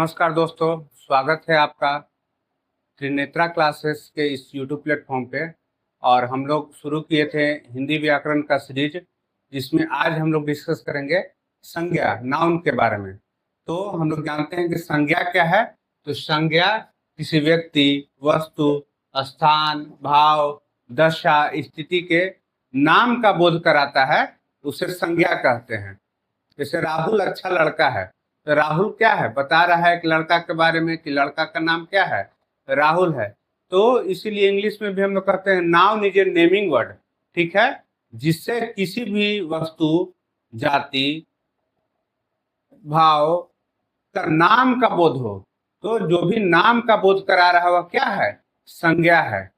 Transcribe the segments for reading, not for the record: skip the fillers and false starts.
नमस्कार दोस्तों, स्वागत है आपका त्रिनेत्रा क्लासेस के इस यूट्यूब प्लेटफॉर्म पे। और हम लोग शुरू किए थे हिंदी व्याकरण का सीरीज, जिसमें आज हम लोग डिस्कस करेंगे संज्ञा, नाउन के बारे में। तो हम लोग जानते हैं कि संज्ञा क्या है। तो संज्ञा किसी व्यक्ति, वस्तु, स्थान, भाव, दशा, स्थिति के नाम का बोध कराता है, उसे संज्ञा कहते हैं। जैसे राहुल अच्छा लड़का है, तो राहुल क्या है, बता रहा है एक लड़का के बारे में कि लड़का का नाम क्या है, राहुल है। तो इसीलिए इंग्लिश में भी हम लोग कहते हैं noun is a naming word, ठीक है, जिससे किसी भी वस्तु, जाति, भाव का नाम का बोध हो। तो जो भी नाम का बोध करा रहा है वह क्या है, संज्ञा है।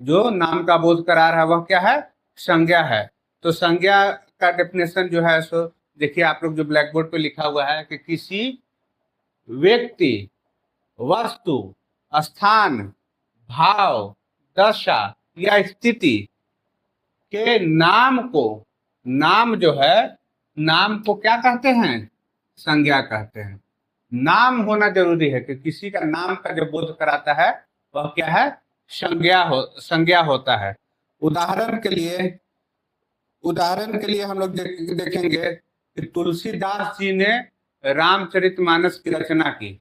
जो नाम का बोध करा रहा है वह क्या है, संज्ञा है। तो संज्ञा का डेफिनेशन जो है सो देखिए, आप लोग जो ब्लैक बोर्ड पे लिखा हुआ है कि किसी व्यक्ति, वस्तु, स्थान, भाव, दशा या स्थिति के नाम को, नाम जो है, नाम को क्या कहते हैं, संज्ञा कहते हैं। नाम होना जरूरी है कि किसी का नाम का जो बोध कराता है वह क्या है, संज्ञा होता है। उदाहरण के लिए हम लोग देखेंगे कि तुलसीदास जी ने रामचरितमानस की रचना की।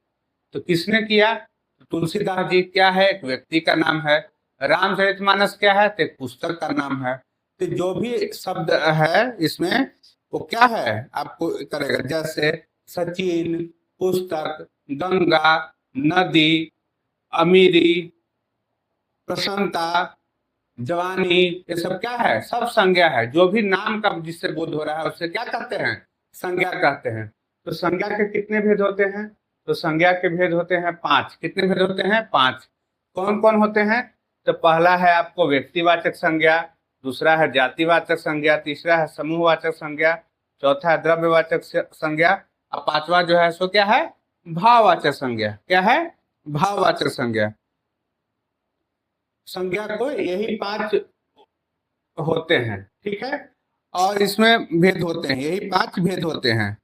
तो किसने किया, तो तुलसीदास जी क्या है, एक व्यक्ति का नाम है। रामचरितमानस क्या है, तो एक पुस्तक का नाम है। तो जो भी शब्द है इसमें वो क्या है, आपको करेगा। जैसे सचिन, पुस्तक, गंगा, नदी, अमीरी, प्रसन्नता, जवानी, ये सब क्या है, सब संज्ञा है। जो भी नाम का जिससे बोध हो रहा है उससे क्या कहते हैं, संज्ञा कहते हैं। तो संज्ञा के कितने भेद होते हैं, तो संज्ञा के भेद होते हैं 5। कितने भेद होते हैं, 5। कौन कौन होते हैं, तो पहला है आपको व्यक्तिवाचक संज्ञा, दूसरा है जातिवाचक संज्ञा, तीसरा है समूहवाचक संज्ञा, चौथा है द्रव्यवाचक संज्ञा, और पांचवा जो है सो क्या है, भाववाचक संज्ञा। क्या है, भाववाचक संज्ञा। संज्ञा को यही 5 होते हैं, ठीक है। और इसमें भेद होते हैं, यही 5 भेद होते हैं।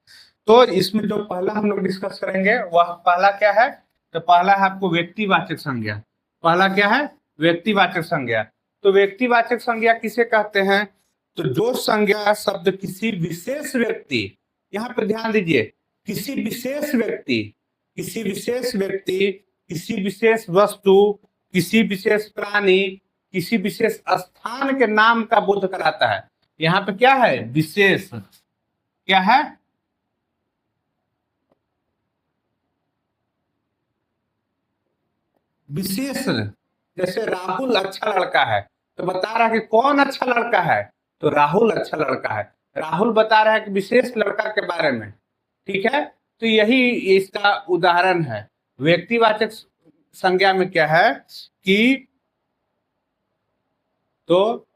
तो इसमें जो पहला हम लोग डिस्कस करेंगे वह पहला क्या है, तो पहला है आपको व्यक्तिवाचक संज्ञा। पहला क्या है, व्यक्तिवाचक संज्ञा। तो व्यक्तिवाचक संज्ञा किसे कहते हैं, तो जो संज्ञा शब्द किसी विशेष व्यक्ति, यहाँ पर ध्यान दीजिए, किसी विशेष व्यक्ति, किसी विशेष व्यक्ति, किसी विशेष वस्तु, किसी विशेष प्राणी, किसी विशेष स्थान के नाम का बोध कराता है। यहाँ पे क्या है, विशेष, क्या है, विशेष। जैसे राहुल अच्छा लड़का है, तो बता रहा है कि कौन अच्छा लड़का है, तो राहुल अच्छा लड़का है। राहुल बता रहा है कि विशेष लड़का के बारे में, ठीक है। तो यही इसका उदाहरण है। व्यक्तिवाचक संज्ञा में क्या है कि, तो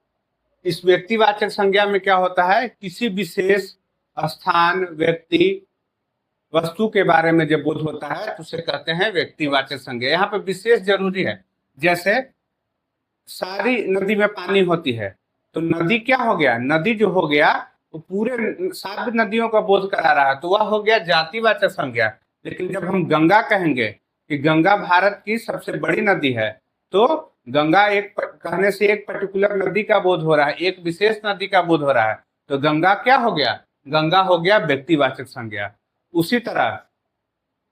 इस व्यक्तिवाचक संज्ञा में क्या होता है, किसी विशेष स्थान, व्यक्ति, वस्तु के बारे में जब बोध होता है तो उसे कहते हैं व्यक्तिवाचक संज्ञा। यहाँ पे विशेष जरूरी है। जैसे सारी नदी में पानी होती है, तो नदी क्या हो गया, नदी जो हो गया वो पूरे सात नदियों का बोध करा रहा है, तो वह हो गया जातिवाचक संज्ञा। लेकिन जब हम गंगा कहेंगे कि गंगा भारत की सबसे बड़ी नदी है, तो गंगा एक कहने से एक पर्टिकुलर नदी का बोध हो रहा है, एक विशेष नदी का बोध हो रहा है, तो गंगा क्या हो गया, गंगा हो गया व्यक्तिवाचक संज्ञा। उसी तरह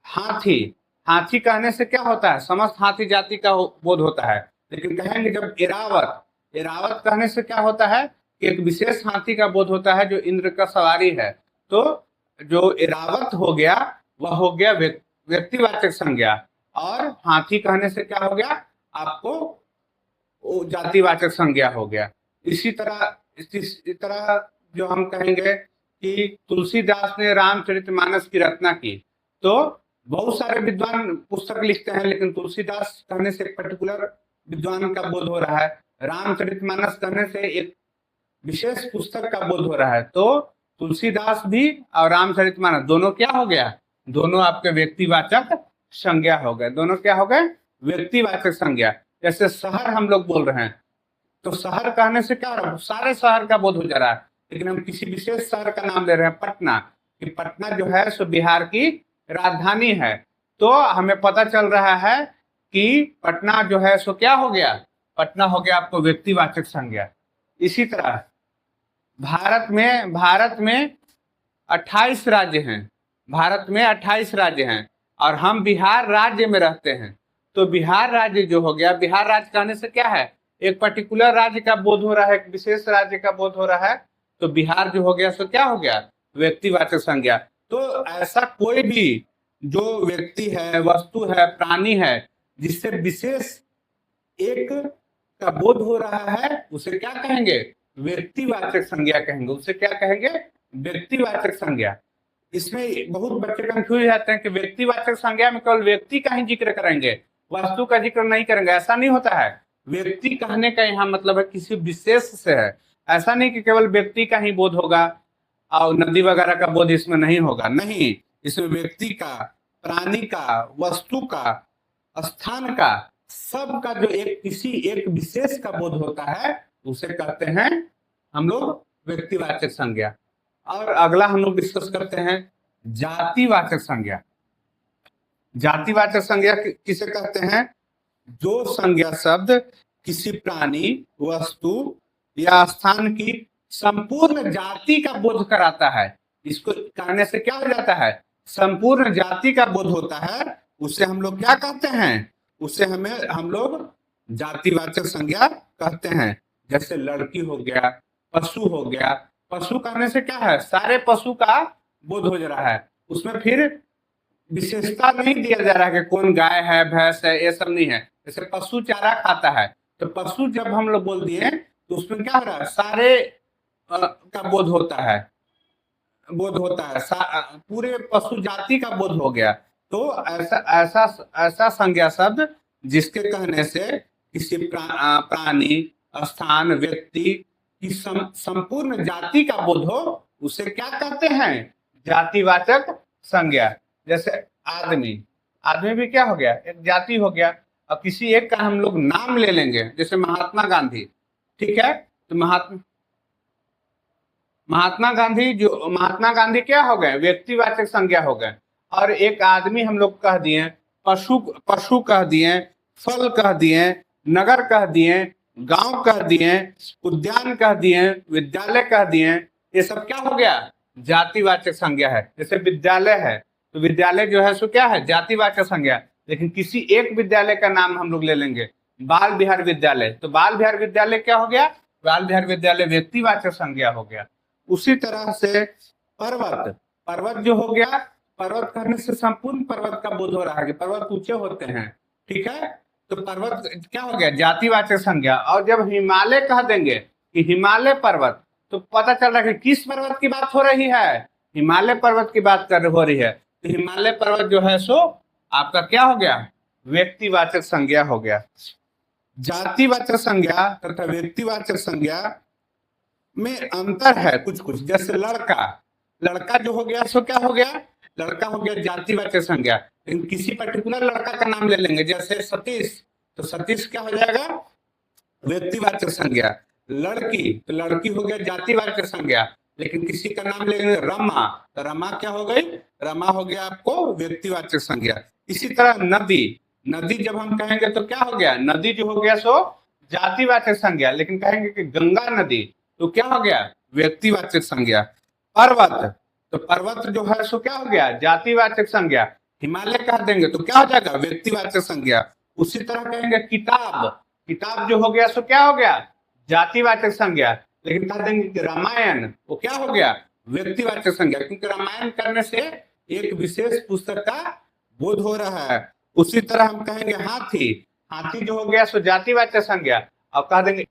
हाथी, हाथी कहने से क्या होता है, समस्त हाथी जाति का बोध होता है। लेकिन कहेंगे जब एरावत, एरावत कहने से क्या होता है कि एक विशेष हाथी का बोध होता है जो इंद्र का सवारी है। तो जो एरावत हो गया वह हो गया व्यक्तिवाचक संज्ञा, और हाथी कहने से क्या हो गया, आपको जातिवाचक संज्ञा हो गया। इसी तरह जो हम कहेंगे कि तुलसीदास ने रामचरितमानस की रचना की, तो बहुत सारे विद्वान पुस्तक लिखते हैं, लेकिन तुलसीदास कहने से एक पर्टिकुलर विद्वान का बोध हो रहा है, रामचरितमानस कहने से एक विशेष पुस्तक का बोध हो रहा है। तो तुलसीदास भी और रामचरितमानस दोनों क्या हो गया, दोनों आपके व्यक्तिवाचक संज्ञा हो गए। दोनों क्या हो गए, व्यक्तिवाचक संज्ञा। जैसे शहर हम लोग बोल रहे हैं, तो शहर कहने से क्या हो रहा है, सारे शहर का बोध हो जा रहा है। लेकिन हम किसी विशेष शहर का नाम ले रहे हैं, पटना, कि पटना जो है सो बिहार की राजधानी है। तो हमें पता चल रहा है कि पटना जो है सो क्या हो गया, पटना हो गया आपको व्यक्तिवाचक संज्ञा। इसी तरह भारत में 28 राज्य हैं, भारत में 28 राज्य हैं और हम बिहार राज्य में रहते हैं। तो बिहार राज्य जो हो गया, बिहार राज्य कहने से क्या है, एक पर्टिकुलर राज्य का बोध हो रहा है, एक विशेष राज्य का बोध हो रहा है। तो बिहार जो हो गया सो क्या हो गया, व्यक्तिवाचक संज्ञा। तो ऐसा कोई भी जो व्यक्ति है, वस्तु है, प्राणी है, जिससे विशेष एक का बोध हो रहा है, उसे क्या कहेंगे, व्यक्तिवाचक संज्ञा कहेंगे। उसे क्या कहेंगे, व्यक्तिवाचक संज्ञा। इसमें बहुत बच्चे कंफ्यूज जाते हैं कि व्यक्तिवाचक संज्ञा में केवल व्यक्ति का ही जिक्र करेंगे, वस्तु का जिक्र नहीं करेंगे। ऐसा नहीं होता है। व्यक्ति कहने का यहाँ मतलब है किसी विशेष से है। ऐसा नहीं कि केवल व्यक्ति का ही बोध होगा और नदी वगैरह का बोध इसमें नहीं होगा, नहीं। इसमें व्यक्ति का, प्राणी का, वस्तु का, स्थान का, सब का जो एक किसी एक विशेष का बोध होता है, उसे कहते हैं हम लोग व्यक्तिवाचक संज्ञा। और अगला हम लोग डिस्कस करते हैं जातिवाचक संज्ञा। जातिवाचक संज्ञा किसे कहते हैं, जो संज्ञा शब्द किसी प्राणी, वस्तु या स्थान की संपूर्ण जाति का बोध कराता है। इसको कहने से क्या हो जाता है, संपूर्ण जाति का बोध होता है, उसे हम लोग क्या कहते हैं, उसे हम लोग जातिवाचक संज्ञा कहते हैं। जैसे लड़की हो गया, पशु हो गया। पशु कहने से क्या है, सारे पशु का बोध हो जा रहा है, उसमें फिर विशेषता नहीं दिया जा रहा है कि कौन गाय है, भैंस है, ये सब नहीं है। जैसे पशु चारा खाता है, तो पशु जब हम लोग बोल दिए तो उसमें क्या हो रहा है, सारे का बोध होता है, पूरे पशु जाति का बोध हो गया। तो ऐसा संज्ञा शब्द जिसके कहने से किसी प्राणी, स्थान, व्यक्ति की संपूर्ण जाति का बोध हो, उसे क्या कहते हैं, जातिवाचक संज्ञा। जैसे आदमी भी क्या हो गया, एक जाति हो गया। अब किसी एक का हम लोग नाम ले लेंगे, जैसे महात्मा गांधी, ठीक है। तो महात्मा गांधी क्या हो गए, व्यक्तिवाचक संज्ञा हो गए। और एक आदमी हम लोग कह दिए, पशु कह दिए, फल कह दिए, नगर कह दिए, गांव कह दिए, उद्यान कह दिए, विद्यालय कह दिए। ये सब क्या हो गया, जातिवाचक संज्ञा है। जैसे विद्यालय है, तो विद्यालय जो है सो क्या है, जातिवाचक संज्ञा। लेकिन किसी एक विद्यालय का नाम हम लोग ले लेंगे, बाल विहार विद्यालय, तो बाल विहार विद्यालय क्या हो गया, बाल विहार विद्यालय व्यक्तिवाचक संज्ञा हो गया। उसी तरह से पर्वत जो हो गया, पर्वत करने से संपूर्ण पर्वत का बोध हो रहा है कि पर्वत ऊंचे होते हैं, ठीक है। तो पर्वत क्या हो गया, जातिवाचक संज्ञा। और जब हिमालय कह देंगे कि हिमालय पर्वत, तो पता चल रहा है कि किस पर्वत की बात हो रही है, हिमालय पर्वत की बात हो रही है। तो हिमालय पर्वत जो है सो आपका क्या हो गया, व्यक्तिवाचक संज्ञा हो गया। जातिवाचक संज्ञा तथा व्यक्तिवाचक संज्ञा में अंतर है कुछ कुछ। जैसे लड़का जो हो गया सो क्या हो गया, लड़का हो गया जातिवाचक संज्ञा। लेकिन किसी पर्टिकुलर लड़का का नाम ले लेंगे, जैसे सतीश, तो सतीश क्या हो जाएगा, व्यक्तिवाचक संज्ञा। लड़की, तो लड़की हो गया जातिवाचक संज्ञा। लेकिन किसी का नाम ले लेंगे रमा, तो रमा क्या हो गई, रमा हो गया आपको व्यक्तिवाचक संज्ञा। इसी तरह नदी जब हम कहेंगे तो क्या हो गया, नदी जो हो गया सो जातिवाचक संज्ञा। लेकिन कहेंगे कि गंगा नदी, तो क्या हो गया, व्यक्तिवाचक संज्ञा। तो पर्वत जो है सो क्या हो गया, जातिवाचक संज्ञा। हिमालय कह देंगे तो क्या हो जाएगा, व्यक्तिवाचक संज्ञा। उसी तरह कहेंगे किताब जो हो गया सो क्या हो गया, जातिवाचक संज्ञा। लेकिन कह देंगे कि रामायण, वो क्या हो गया, व्यक्तिवाचक संज्ञा, क्योंकि रामायण करने से एक विशेष पुस्तक का बोध हो रहा है। उसी तरह हम कहेंगे हाथी जो हो गया सो जातिवाचक संज्ञा। अब कह देंगे,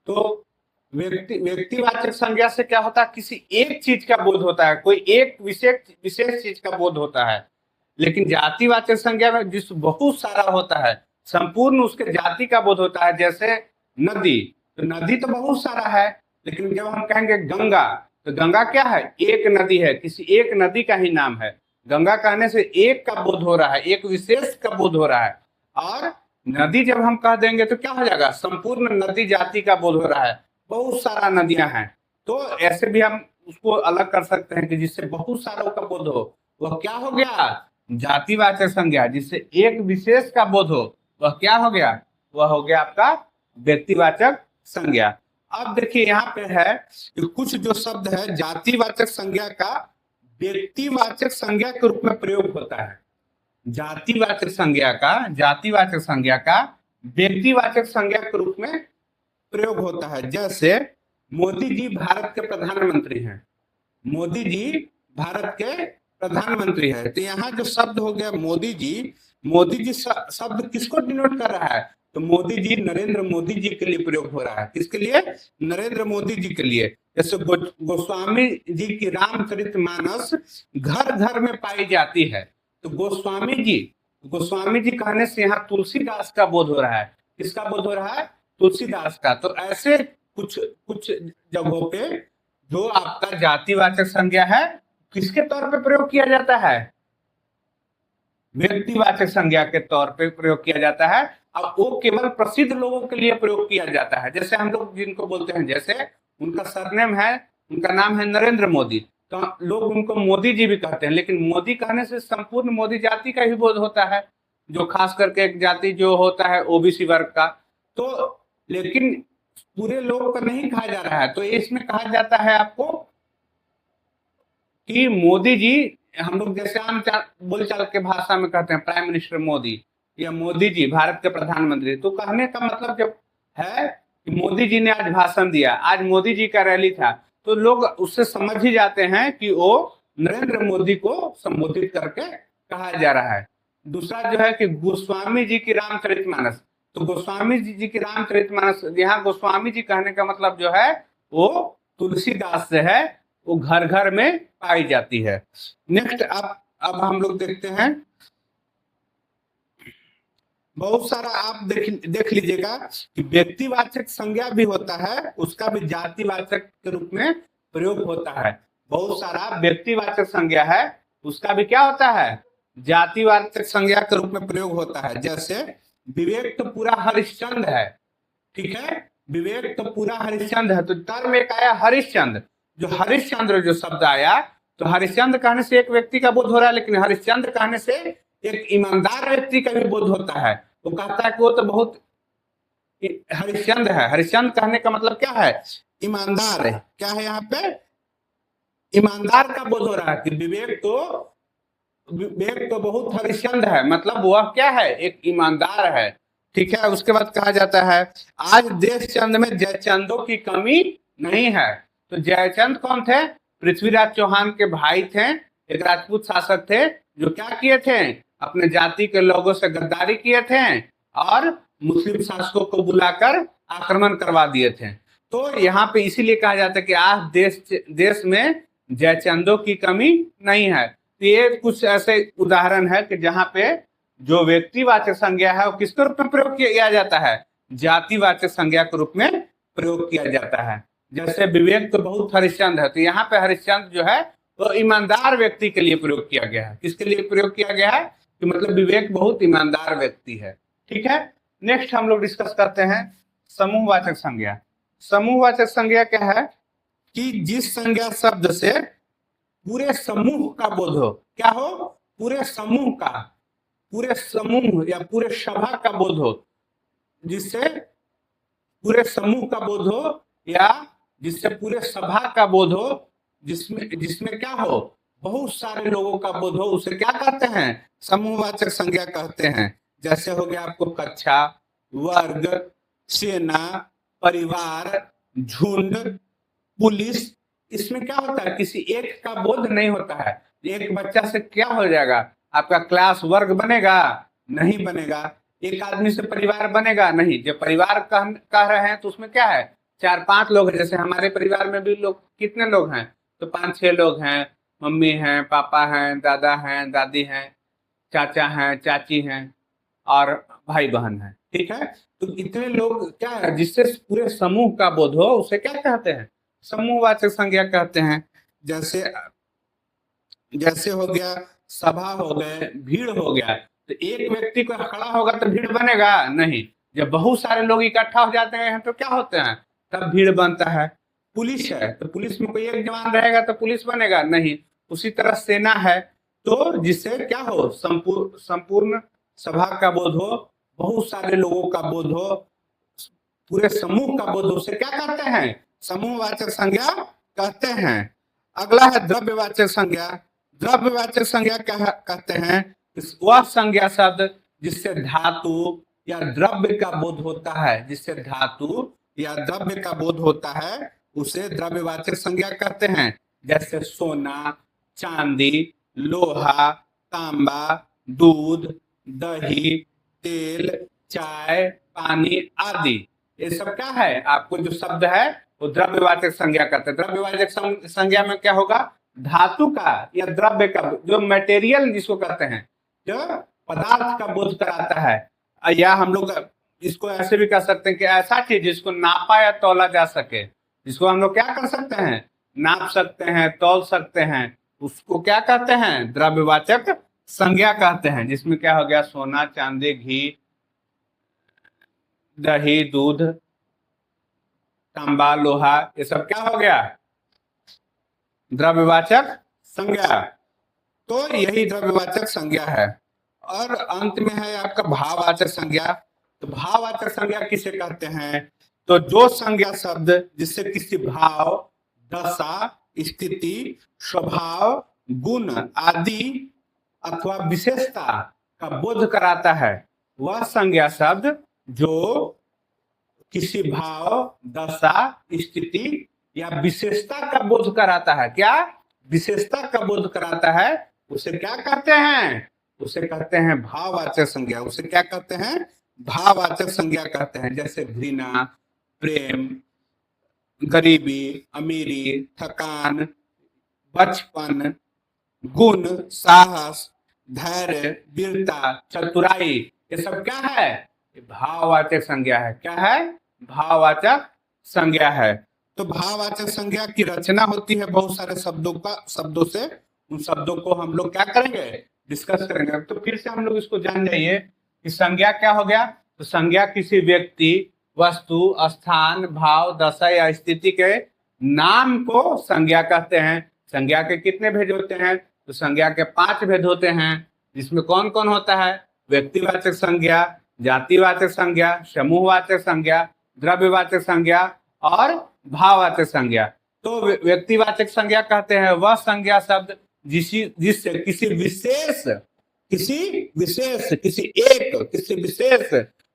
तो व्यक्तिवाचक संज्ञा से क्या होता है, किसी एक चीज का बोध होता है, कोई एक विशेष चीज का बोध होता है। लेकिन जातिवाचक संज्ञा में जिस बहुत सारा होता है, संपूर्ण उसके जाति का बोध होता है। जैसे नदी, तो नदी तो बहुत सारा है। लेकिन जब हम कहेंगे गंगा, तो गंगा क्या है, एक नदी है, किसी एक नदी का ही नाम है। गंगा कहने से एक का बोध हो रहा है, एक विशेष का बोध हो रहा है। और नदी जब हम कह देंगे तो क्या हो जाएगा, संपूर्ण नदी जाति का बोध हो रहा है, बहुत सारा नदियां हैं। तो ऐसे भी हम उसको अलग कर सकते हैं कि जिससे बहुत सारों का बोध हो, वह क्या हो गया, जातिवाचक संज्ञा जिससे एक विशेष का बोध हो वह क्या हो गया, वह हो गया आपका व्यक्तिवाचक संज्ञा। अब देखिए यहाँ पे है कि कुछ जो शब्द है जातिवाचक संज्ञा का व्यक्तिवाचक संज्ञा के रूप में प्रयोग होता है। जातिवाचक संज्ञा का व्यक्तिवाचक संज्ञा के रूप में प्रयोग होता है। जैसे मोदी जी भारत के प्रधानमंत्री हैं, मोदी जी भारत के प्रधानमंत्री है, तो यहाँ जो शब्द हो गया मोदी जी शब्द किसको डिनोट कर रहा है, तो मोदी जी नरेंद्र मोदी जी के लिए प्रयोग हो रहा है। किसके लिए, नरेंद्र मोदी जी के लिए। जैसे गोस्वामी जी की रामचरितमानस घर घर में पाई जाती है, तो गोस्वामी जी कहने से यहाँ तुलसीदास का बोध हो रहा है। किसका बोध हो रहा है, तुलसीदास का। तो ऐसे कुछ कुछ जगहों पे जो आपका जातिवाचक संज्ञा है किसके तौर पे प्रयोग किया जाता है, व्यक्तिवाचक संज्ञा के तौर पे प्रयोग किया जाता है। अब वो केवल प्रसिद्ध लोगों के लिए प्रयोग किया जाता है। जैसे हम लोग जिनको बोलते हैं, जैसे उनका सरनेम है, उनका नाम है नरेंद्र मोदी, तो लोग उनको मोदी जी भी कहते हैं, लेकिन मोदी कहने से संपूर्ण मोदी जाति का ही बोध होता है, जो खास करके एक जाति जो होता है ओबीसी वर्ग का। तो लेकिन पूरे लोग का नहीं कहा जा रहा है, तो इसमें कहा जाता है आपको कि मोदी जी, हम लोग जैसे आम बोलचाल के भाषा में कहते हैं प्राइम मिनिस्टर मोदी या मोदी जी भारत के प्रधानमंत्री, तो कहने का मतलब जब है कि मोदी जी ने आज भाषण दिया, आज मोदी जी का रैली था, तो लोग उससे समझ ही जाते हैं कि वो नरेंद्र मोदी को संबोधित करके कहा जा रहा है। दूसरा जो है कि गोस्वामी जी की रामचरितमानस, तो गोस्वामी जी की रामचरितमानस, यहाँ गोस्वामी जी कहने का मतलब जो है वो तुलसीदास से है, वो घर घर में पाई जाती है। नेक्स्ट अब हम लोग देखते हैं, बहुत सारा आप देख लीजिएगा कि व्यक्तिवाचक संज्ञा भी होता है, उसका भी जातिवाचक के रूप में प्रयोग होता है। बहुत सारा व्यक्तिवाचक संज्ञा है, उसका भी क्या होता है, जातिवाचक संज्ञा के रूप में प्रयोग होता है। जैसे विवेक तो पूरा हरिश्चंद्र है, ठीक है, विवेक तो पूरा हरिश्चंद्र है, तो टर्म एक आया हरिश्चंद्र, जो हरिश्चंद्र जो शब्द आया, तो हरिश्चंद्र कहने से एक व्यक्ति का बोध हो रहा है, लेकिन हरिश्चंद्र कहने से एक ईमानदार व्यक्ति का भी बोध होता है। वो कहता है कि वो तो बहुत हरिश्चंद्र है। हरिश्चंद्र कहने का मतलब क्या है, ईमानदार है। क्या है यहाँ पे, ईमानदार का बोध हो रहा है कि विवेक तो बहुत हरिश्चंद्र है, मतलब वह क्या है, एक ईमानदार है, ठीक है। उसके बाद कहा जाता है आज देश चंद में जयचंदों की कमी नहीं है। तो जयचंद कौन थे, पृथ्वीराज चौहान के भाई थे, एक राजपूत शासक थे, जो क्या किए थे, अपने जाति के लोगों से गद्दारी किए थे और मुस्लिम शासकों को बुलाकर आक्रमण करवा दिए थे। तो यहाँ पे इसीलिए कहा जाता है कि आज देश में जयचंदों की कमी नहीं है। तो ये कुछ ऐसे उदाहरण है कि जहाँ पे जो व्यक्तिवाचक संज्ञा है वो किसके रूप में प्रयोग किया जाता है, जातिवाचक संज्ञा के रूप में प्रयोग किया जाता है। जैसे विवेक तो बहुत हरिश्चंद्र है, तो यहाँ पे हरिश्चंद्र जो है वो ईमानदार व्यक्ति के लिए प्रयोग किया गया है। किसके लिए प्रयोग किया गया है, कि मतलब विवेक बहुत ईमानदार व्यक्ति है, ठीक है। नेक्स्ट हम लोग डिस्कस करते हैं समूहवाचक संज्ञा। समूहवाचक संज्ञा क्या है, कि जिस संज्ञा शब्द से पूरे समूह का बोध हो, क्या हो, पूरे समूह का, पूरे समूह या पूरे सभा का बोध हो, जिससे पूरे समूह का बोध हो या जिससे पूरे सभा का बोध हो, जिसमें क्या हो, बहुत सारे लोगों का बोध हो, उसे क्या कहते हैं, समूहवाचक संज्ञा कहते हैं। जैसे हो गया आपको कक्षा, वर्ग, सेना, परिवार, झुंड, पुलिस। इसमें क्या होता है, किसी एक का बोध नहीं होता है। एक बच्चा से क्या हो जाएगा, आपका क्लास वर्ग बनेगा, नहीं बनेगा। एक आदमी से परिवार बनेगा, नहीं। जब परिवार कह रहे हैं तो उसमें क्या है, 4-5 लोग हैं। जैसे हमारे परिवार में भी लोग कितने लोग हैं, तो 5-6 लोग हैं, मम्मी हैं, पापा हैं, दादा हैं, दादी हैं, चाचा हैं, चाची हैं और भाई बहन हैं, ठीक है। तो इतने लोग क्या है, जिससे पूरे समूह का बोध हो, उसे क्या कहते हैं, समूहवाचक संज्ञा कहते हैं। जैसे हो गया सभा हो गए, भीड़ हो गया। तो एक व्यक्ति को खड़ा होगा तो भीड़ बनेगा, नहीं। जब बहुत सारे लोग इकट्ठा हो जाते हैं तो क्या होते हैं, तब भीड़ बनता है। पुलिस है तो पुलिस में कोई एक जवान रहेगा तो पुलिस बनेगा, नहीं। उसी तरह सेना है, तो जिससे क्या हो, संपूर्ण सभा का बोध हो, बहुत सारे लोगों का बोध हो, पूरे समूह का बोध हो, उसे क्या कहते हैं, समूहवाचक संज्ञा कहते हैं। अगला है द्रव्यवाचक संज्ञा। द्रव्यवाचक संज्ञा क्या कहते हैं, वह संज्ञा शब्द जिससे धातु या द्रव्य का बोध होता है, जिससे धातु या द्रव्य का बोध होता है उसे द्रव्यवाचक संज्ञा कहते हैं। जैसे सोना, चांदी, लोहा, तांबा, दूध, दही, तेल, चाय, पानी आदि, ये सब क्या है, आपको जो शब्द है वो द्रव्यवाचक संज्ञा कहते हैं। द्रव्यवाचक संज्ञा में क्या होगा, धातु का या द्रव्य का, जो मटेरियल जिसको कहते हैं, जो पदार्थ का बोध कराता है। या हम लोग इसको ऐसे भी कह सकते हैं कि ऐसा चीज जिसको नापा या तौला जा सके, जिसको हम लोग क्या कर सकते हैं, नाप सकते हैं, तौल सकते हैं, उसको क्या कहते हैं, द्रव्यवाचक संज्ञा कहते हैं। जिसमें क्या हो गया, सोना, चांदी, घी, दही, दूध, तांबा, लोहा, ये सब क्या हो गया, द्रव्यवाचक संज्ञा। तो यही द्रव्यवाचक संज्ञा है। और अंत में है आपका भाववाचक संज्ञा। तो भाववाचक संज्ञा किसे कहते हैं, तो जो संज्ञा शब्द जिससे किसी भाव, दशा, स्थिति, स्वभाव, गुण आदि अथवा विशेषता का बोध कराता है, वह संज्ञा शब्द जो किसी भाव, दशा, स्थिति या विशेषता का बोध कराता है, क्या, विशेषता का बोध कराता है, उसे क्या कहते हैं, उसे कहते हैं भाववाचक संज्ञा। उसे क्या कहते हैं, भाववाचक संज्ञा कहते हैं। जैसे घृणा, प्रेम, गरीबी, अमीरी, थकान, बचपन, गुण, साहस, धैर्य, वीरता, चतुराई, ये सब क्या है, भाववाचक संज्ञा है। क्या है, भाववाचक संज्ञा है। तो भाववाचक संज्ञा की रचना होती है बहुत सारे शब्दों से। उन शब्दों को हम लोग क्या करेंगे, डिस्कस करेंगे। तो फिर से हम लोग इसको जान जाइए कि संज्ञा क्या हो गया। तो संज्ञा किसी व्यक्ति, वस्तु, स्थान, भाव, दशा या स्थिति के नाम को संज्ञा कहते हैं। संज्ञा के कितने भेद होते हैं, तो संज्ञा के 5 भेद होते हैं। जिसमें कौन कौन होता है, व्यक्तिवाचक संज्ञा, जातिवाचक संज्ञा, समूहवाचक संज्ञा, द्रव्यवाचक संज्ञा और भाववाचक संज्ञा। तो व्यक्तिवाचक संज्ञा कहते हैं वह संज्ञा शब्द जिससे किसी विशेष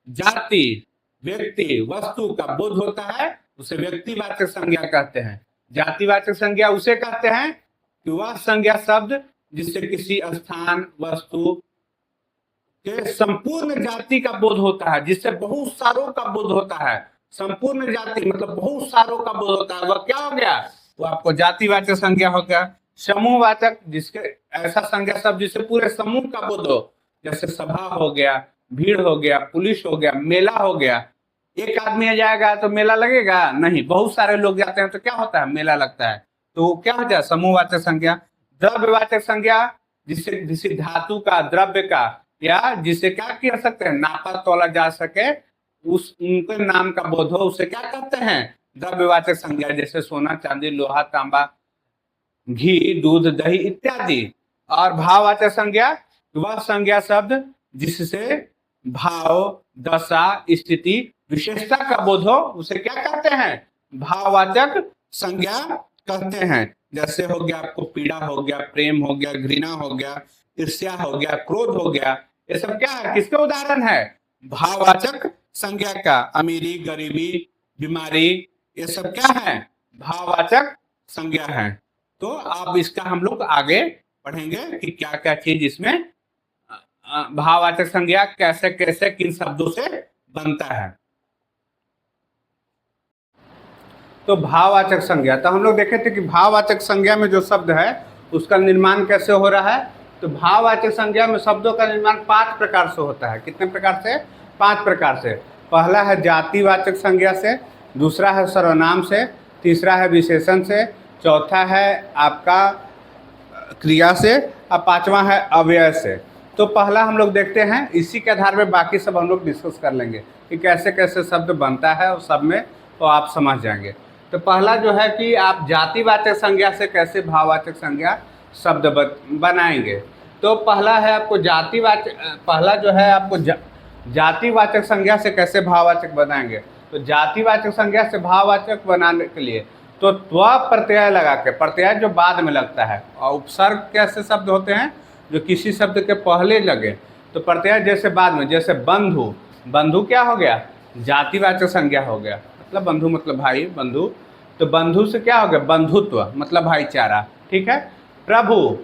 जाति, व्यक्ति, वस्तु का बोध होता है, उसे व्यक्तिवाचक संज्ञा कहते हैं। जातिवाचक संज्ञा उसे कहते हैं कि वह संज्ञा शब्द जिससे किसी स्थान, वस्तु के संपूर्ण जाति का बोध होता है, जिससे बहुत सारों का बोध होता है। संपूर्ण जाति मतलब बहुत सारों का बोध होता है, वह क्या हो गया, वो आपको जातिवाचक संज्ञा हो गया। समूहवाचक, जिसके ऐसा संज्ञा शब्द जिससे पूरे समूह का बोध हो, जैसे सभा हो गया, भीड़ हो गया, पुलिस हो गया, मेला हो गया। एक आदमी जाएगा तो मेला लगेगा नहीं, बहुत सारे लोग जाते हैं तो क्या होता है, मेला लगता है। तो क्या हो जाए, समूहवाचक संज्ञा। द्रव्यवाचक संज्ञा जिससे किसी धातु का, द्रव्य का या जिसे क्या किया सकते हैं, नापा तोला जा सके, उस उनके नाम का बोध हो, उसे क्या कहते हैं, द्रव्यवाचक संज्ञा। जैसे सोना, चांदी, लोहा, तांबा, घी, दूध, दही इत्यादि। और भाववाचक संज्ञा वह संज्ञा शब्द जिससे भाव, दशा, स्थिति, विशेषता का बोध हो, उसे क्या कहते हैं, भाववाचक संज्ञा कहते हैं। जैसे हो गया आपको पीड़ा हो गया, प्रेम हो गया, घृणा हो गया, ईर्ष्या हो गया, क्रोध हो गया, ये सब क्या है, किसके उदाहरण है, भाववाचक संज्ञा का। अमीरी, गरीबी, बीमारी, ये सब क्या है, भाववाचक संज्ञा है। तो अब इसका हम लोग आगे पढ़ेंगे कि क्या क्या चीज इसमें भाववाचक संज्ञा कैसे कैसे किन शब्दों से बनता है। तो भाववाचक संज्ञा, तो हम लोग देखे थे कि भाववाचक संज्ञा में जो शब्द है उसका निर्माण कैसे हो रहा है। तो भाववाचक संज्ञा में शब्दों का निर्माण 5 प्रकार से होता है। कितने प्रकार से, 5 प्रकार से। पहला है जातिवाचक संज्ञा से, दूसरा है सर्वनाम से, तीसरा है विशेषण से, चौथा है आपका क्रिया से और पांचवा है अव्यय से। तो पहला हम लोग देखते हैं, इसी के आधार पर बाकी सब हम लोग डिस्कस कर लेंगे कि कैसे कैसे शब्द बनता है और सब में तो आप समझ जाएंगे। तो पहला जो है कि आप जातिवाचक संज्ञा से कैसे भाववाचक संज्ञा शब्द बनाएंगे। तो पहला है आपको जातिवाचक, पहला जो है आपको जातिवाचक संज्ञा से कैसे भाववाचक बनाएंगे। तो जातिवाचक संज्ञा से भाववाचक बनाने के लिए तो त्व प्रत्यय लगा के, प्रत्यय जो बाद में लगता है, और उपसर्ग कैसे शब्द होते हैं जो किसी शब्द के पहले लगे, तो प्रत्यय जैसे बाद में, जैसे बंधु, बंधु क्या हो गया, जातिवाचक संज्ञा हो गया, मतलब बंधु मतलब भाई, बंधु, तो बंधु से क्या हो गया, बंधुत्व मतलब भाईचारा, ठीक है। प्रभु,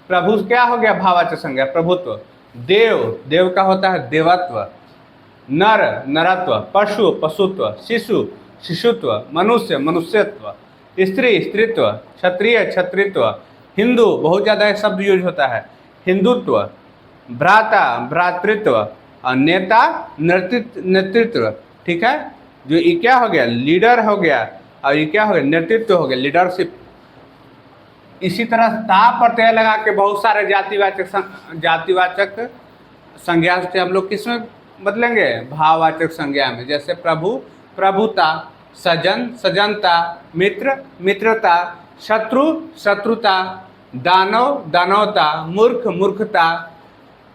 प्रभु क्या हो गया, भाववाचक संज्ञा प्रभुत्व। देव, देव का होता है देवत्व। नर, नरत्व। पशु, पशुत्व। शिशु, शिशुत्व। मनुष्य, मनुष्यत्व। स्त्री, स्त्रीत्व। क्षत्रिय, क्षत्रित्व। हिंदू, बहुत ज़्यादा शब्द यूज होता है, हिंदुत्व। भ्राता, भ्रातृत्व। और नेता, नेतृत्व, ठीक है। जो ये क्या हो गया, लीडर हो गया, और ये क्या हो गया, नेतृत्व हो गया, लीडरशिप। इसी तरह ता प्रत्यय लगा के बहुत सारे जातिवाचक संज्ञा से हम लोग किसमें बदलेंगे, भाववाचक संज्ञा में। जैसे प्रभु, प्रभुता। सजन, सजनता। मित्र, मित्रता। शत्रु, शत्रुता। दानव, दानवता। मूर्ख, मूर्खता।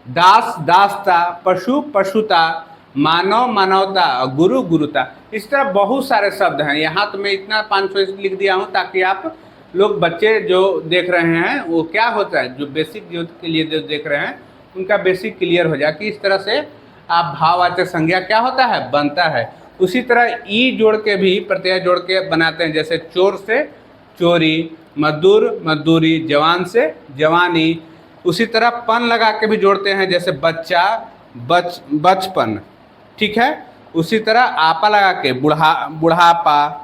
दास, दासता। पशु, पशुता। मानव, मानवता। गुरु, गुरुता। इस तरह बहुत सारे शब्द हैं। यहाँ तो मैं इतना 500 लिख दिया हूँ ताकि आप लोग, बच्चे जो देख रहे हैं वो क्या होता है, जो बेसिक जो के लिए जो देख रहे हैं उनका बेसिक क्लियर हो जाए कि इस तरह से आप भाववाचक संज्ञा क्या होता है, बनता है। उसी तरह ई जोड़ के भी प्रत्यय जोड़ के बनाते हैं, जैसे चोर से चोरी, मजदूर, मजदूरी। जवान से जवानी। उसी तरह पन लगा के भी जोड़ते हैं, जैसे बच्चा, बचपन, ठीक है। उसी तरह आपा लगा के बुढ़ापा।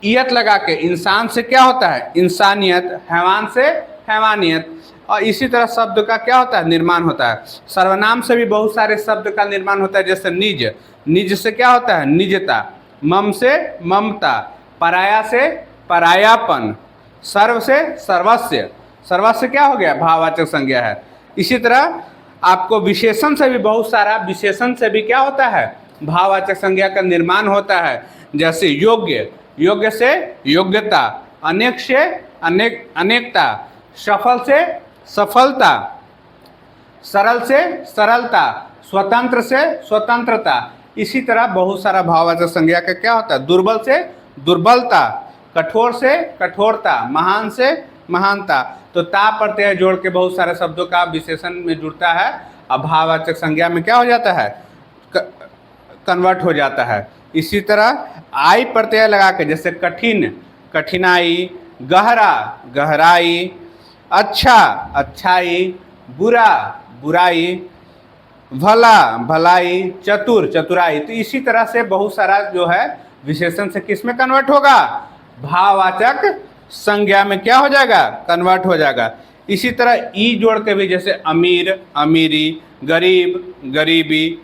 इयत लगा के इंसान से क्या होता है, इंसानियत। हैवान से हैवानियत। और इसी तरह शब्द का क्या होता है, निर्माण होता है। सर्वनाम से भी बहुत सारे शब्द का निर्माण होता है, जैसे निज, निज से क्या होता है, निजता। मम से ममता। पराया से परायापन। सर्व से सर्वस्व, सर्वस्व क्या हो गया, भाववाचक संज्ञा है। इसी तरह आपको विशेषण से भी बहुत सारा, विशेषण से भी क्या होता है, भाववाचक संज्ञा का निर्माण होता है। जैसे योग्य, योग्य से योग्यता। अनेक से अनेकता। सफल से सफलता। सरल से सरलता। स्वतंत्र से स्वतंत्रता। इसी तरह बहुत सारा भाववाचक संज्ञा का क्या होता है, दुर्बल से दुर्बलता। कठोर से कठोरता। महान से महानता। तो ता प्रत्यय जोड़ के बहुत सारे शब्दों का विशेषण में जुड़ता है, और भाववाचक संज्ञा में क्या हो जाता है, कन्वर्ट हो जाता है। इसी तरह आई प्रत्यय लगा के, जैसे कठिन, कठिनाई। गहरा, गहराई। अच्छा, अच्छाई। बुरा, बुराई। भला, भलाई। चतुर, चतुराई। तो इसी तरह से बहुत सारा जो है विशेषण से किस में कन्वर्ट होगा, भाववाचक संज्ञा में क्या हो जाएगा, कन्वर्ट हो जाएगा। इसी तरह ई जोड़ के भी, जैसे अमीर, अमीरी। गरीब, गरीबी।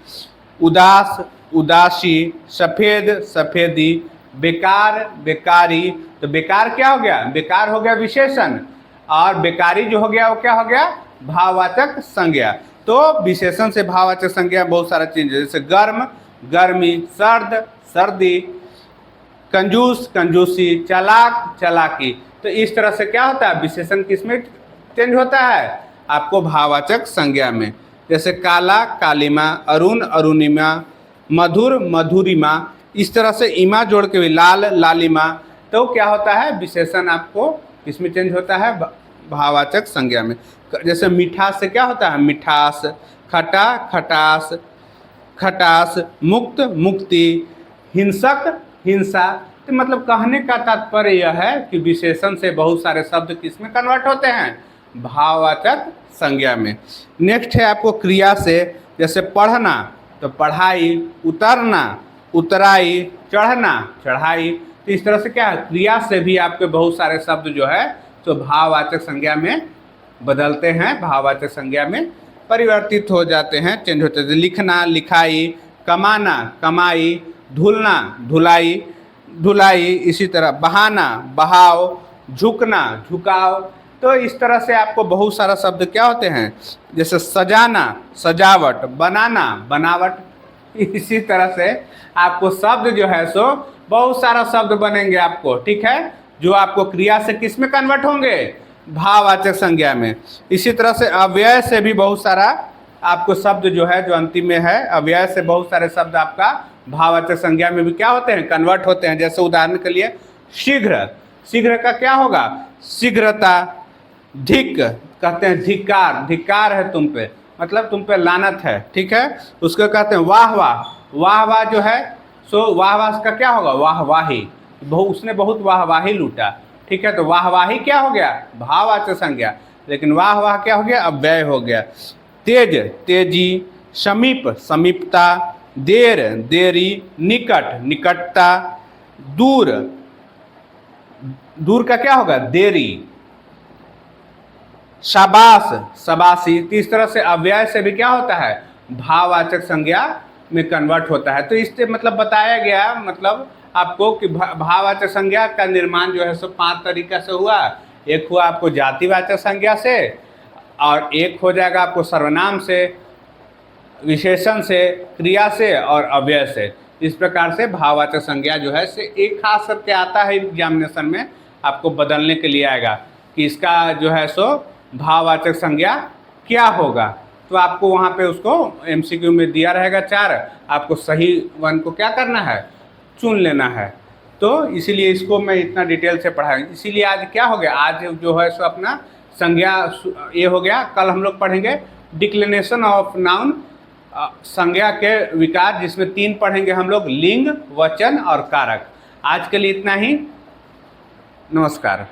उदास, उदासी। सफ़ेद, सफ़ेदी। बेकार, बेकारी। तो बेकार क्या हो गया, बेकार हो गया विशेषण, और बेकारी जो हो गया वो क्या हो गया, भाववाचक संज्ञा। तो विशेषण से भाववाचक संज्ञा बहुत सारा चीज, जैसे गर्म, गर्मी। सर्द, सर्दी। कंजूस, कंजूसी। चालाक, चालाकी। तो इस तरह से क्या होता है, विशेषण किसमें चेंज होता है, आपको भाववाचक संज्ञा में। जैसे काला, कालिमा। अरुण, अरुणिमा। मधुर, मधुरिमा। इस तरह से इमा जोड़ के भी, लाल, लालिमा। तो क्या होता है, विशेषण आपको किसमें चेंज होता है, भाववाचक संज्ञा में। जैसे मिठास से क्या होता है, मिठास। खटा, खटास, खटास। मुक्त, मुक्ति। हिंसक, हिंसा। तो मतलब कहने का तात्पर्य यह है कि विशेषण से बहुत सारे शब्द किसमें कन्वर्ट होते हैं, भाववाचक संज्ञा में। नेक्स्ट है आपको क्रिया से, जैसे पढ़ना, तो पढ़ाई। उतरना, उतराई। चढ़ना, चढ़ाई। तो इस तरह से क्या है, क्रिया से भी आपके बहुत सारे शब्द जो है तो भाववाचक संज्ञा में बदलते हैं, भाववाचक संज्ञा में परिवर्तित हो जाते हैं, चेंज होते हैं। लिखना, लिखाई। कमाना, कमाई। धुलना, धुलाई, धुलाई। इसी तरह बहाना, बहाव। झुकना, झुकाव। तो इस तरह से आपको बहुत सारा शब्द क्या होते हैं, जैसे सजाना, सजावट। बनाना, बनावट। इसी तरह से आपको शब्द जो है सो बहुत सारा शब्द बनेंगे आपको, ठीक है, जो आपको क्रिया से किस में कन्वर्ट होंगे, भाववाचक संज्ञा में। इसी तरह से अव्यय से भी बहुत सारा आपको शब्द जो है, जो अंतिम में है, अव्यय से बहुत सारे शब्द आपका भाववाचक संज्ञा में भी क्या होते हैं, कन्वर्ट होते हैं। जैसे उदाहरण के लिए शीघ्र, शीघ्र का क्या होगा, शीघ्रता। धिक कहते हैं धिक्कार, धिक्कार है तुम पे, मतलब तुम पे लानत है, ठीक है। उसको कहते हैं वाह वाह, वाह वाह जो है सो वाह वाह का क्या होगा, वाहवाही, उसने बहुत वाहवाही लूटा, ठीक है। तो वाहवाही क्या हो गया, भाववाचक संज्ञा, लेकिन वाह वाह क्या हो गया, अव्यय हो गया। तेज, तेजी। समीप, समीपता। देर, देरी। निकट, निकटता। दूर, दूर का क्या होगा, देरी। शाबाश, शाबाशी। इस तरह से अव्यय से भी क्या होता है, भाववाचक संज्ञा में कन्वर्ट होता है। तो इससे मतलब बताया गया, मतलब आपको कि भाववाचक संज्ञा का निर्माण जो है सो 5 तरीका से हुआ। एक हुआ आपको जातिवाचक संज्ञा से, और एक हो जाएगा आपको सर्वनाम से, विशेषण से, क्रिया से और अव्यय से। इस प्रकार से भाववाचक संज्ञा जो है से एक खास करके आता है एग्जामिनेशन में, आपको बदलने के लिए आएगा कि इसका जो है सो भाववाचक संज्ञा क्या होगा। तो आपको वहाँ पे उसको MCQ में दिया रहेगा 4, आपको सही वन को क्या करना है, चुन लेना है। तो इसीलिए इसको मैं इतना डिटेल से पढ़ाया। इसीलिए आज क्या हो गया, आज जो है सो अपना संज्ञा ये हो गया। कल हम लोग पढ़ेंगे डिक्लिनेशन ऑफ नाउन, संज्ञा के विकार, जिसमें 3 पढ़ेंगे हम लोग, लिंग, वचन और कारक। आज के लिए इतना ही, नमस्कार।